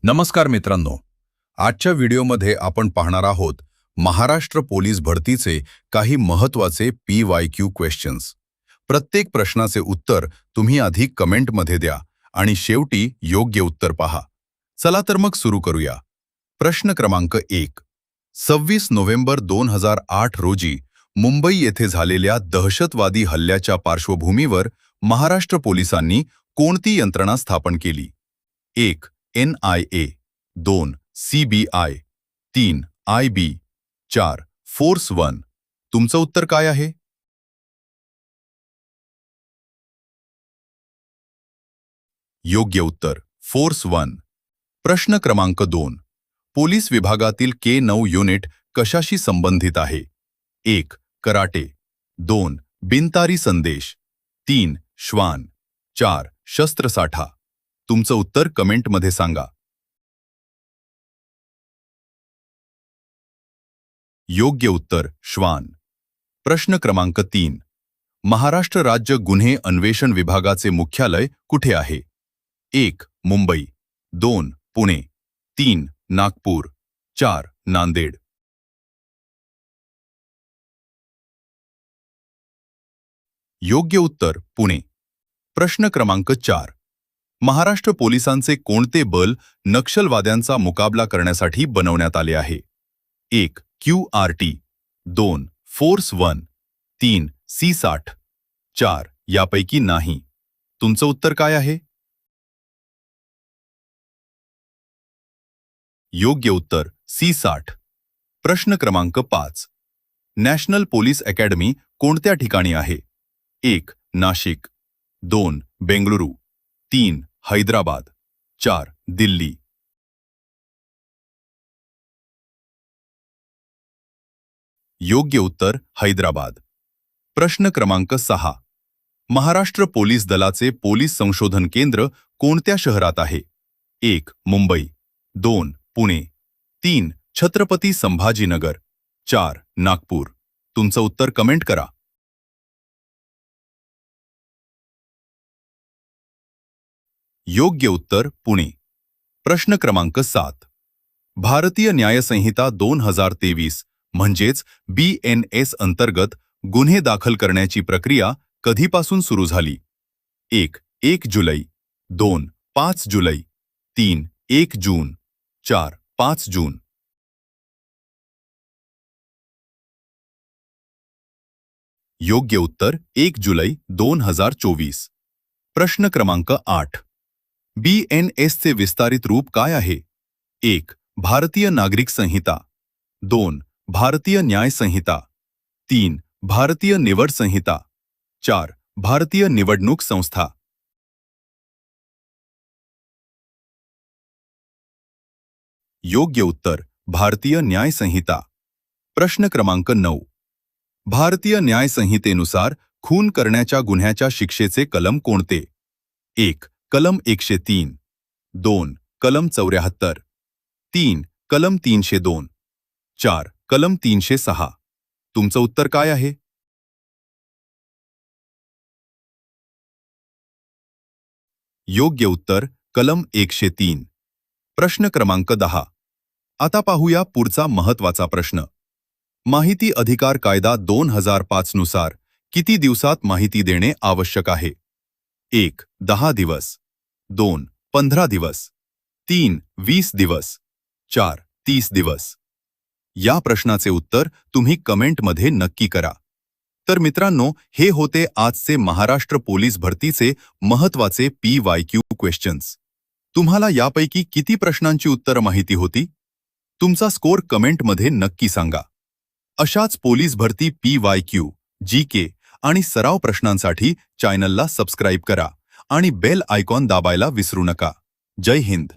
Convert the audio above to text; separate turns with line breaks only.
नमस्कार मित्रांनो, आजच्या व्हिडिओमध्ये आपण पाहणार आहोत महाराष्ट्र पोलीस भरतीचे काही महत्त्वाचे PYQ क्वेश्चन्स. प्रत्येक प्रश्नाचे उत्तर तुम्ही आधी कमेंटमध्ये द्या आणि शेवटी योग्य उत्तर पहा. चला तर मग सुरू करूया. प्रश्न क्रमांक 1. 26 नोव्हेंबर 2008 रोजी मुंबई येथे झालेल्या दहशतवादी हल्ल्याच्या पार्श्वभूमीवर महाराष्ट्र पोलिसांनी कोणती यंत्रणा स्थापन केली? 1. NIA, 2. CBI, 3. IB, 4. फोर्स 1. तुमचं उत्तर काय आहे? योग्य उत्तर फोर्स 1. प्रश्न क्रमांक 2. पोलीस विभागातील K9 युनिट कशाशी संबंधित आहे? 1. कराटे, 2. बिनतारी संदेश, 3. श्वान, 4. शस्त्रसाठा. तुमचं उत्तर कमेंटमध्ये सांगा. योग्य उत्तर श्वान. प्रश्न क्रमांक 3. महाराष्ट्र राज्य गुन्हे अन्वेषण विभागाचे मुख्यालय कुठे आहे? 1. मुंबई, 2. पुणे, 3. नागपूर, 4. नांदेड. योग्य उत्तर पुणे. प्रश्न क्रमांक 4. महाराष्ट्र पोलिसांचे कोणते बल नक्षलवाद्यांचा मुकाबला करण्यासाठी बनवण्यात आले आहे? 1. QRT, 2. फोर्स 1, 3. C60, 4. यापैकी नाही. तुमचं उत्तर काय आहे? योग्य उत्तर C60. प्रश्न क्रमांक 5. नॅशनल पोलीस अकॅडमी कोणत्या ठिकाणी आहे? 1. नाशिक, 2. बेंगळुरू, 3. हैदराबाद, 4. दिल्ली. योग्य उत्तर हैदराबाद. प्रश्न क्रमांक 6. महाराष्ट्र पोलीस दलाचे पोलीस संशोधन केंद्र कोणत्या शहरात आहे? 1. मुंबई, 2. पुणे, 3. छत्रपती संभाजीनगर, 4. नागपूर. तुमचं उत्तर कमेंट करा. योग्य उत्तर पुणे. प्रश्न क्रमांक 7. भारतीय न्यायसंहिता 2023 म्हणजेच BNS अंतर्गत गुन्हे दाखल करण्याची प्रक्रिया कधीपासून सुरू झाली? 1. 1 जुलै, 2. 5 जुलै, 3. 1 जून, 4. 5 जून. योग्य उत्तर 1 जुलै 2024. प्रश्न क्रमांक 8. BNSचे विस्तारित रूप काय आहे? 1. भारतीय नागरिक संहिता, 2. भारतीय न्याय संहिता, 3. भारतीय निवड संहिता, 4. भारतीय निवडणूक संस्था. योग्य उत्तर भारतीय न्याय संहिता. प्रश्न क्रमांक 9. भारतीय न्याय संहितेनुसार खून करण्याच्या गुन्ह्याच्या शिक्षेचे कलम कोणते? 1. कलम 103, 2. कलम 74, 3. कलम 302, 4. कलम 306. तुमचं उत्तर काय आहे? योग्य उत्तर कलम 103. प्रश्न क्रमांक 10. आता पाहूया पुढचा महत्त्वाचा प्रश्न. माहिती अधिकार कायदा 2005 नुसार किती दिवसात माहिती देणे आवश्यक आहे? 1. 10 दिवस, 2. 15 दिवस, 3. 20 दिवस, 4. 30 दिवस. या प्रश्नाचे उत्तर तुम्ही कमेंटमध्ये नक्की करा. तर मित्रांनो, हे होते आजचे महाराष्ट्र पोलीस भरतीचे महत्त्वाचे PYQ क्वेश्चन्स. तुम्हाला यापैकी किती प्रश्नांची उत्तरं माहिती होती? तुमचा स्कोर कमेंटमध्ये नक्की सांगा. अशाच पोलीस भरती PYQ, GK आणि सराव प्रश्नांसाठी चॅनलला सबस्क्राईब करा आणि बेल आयकॉन दाबायला विसरू नका. जय हिंद.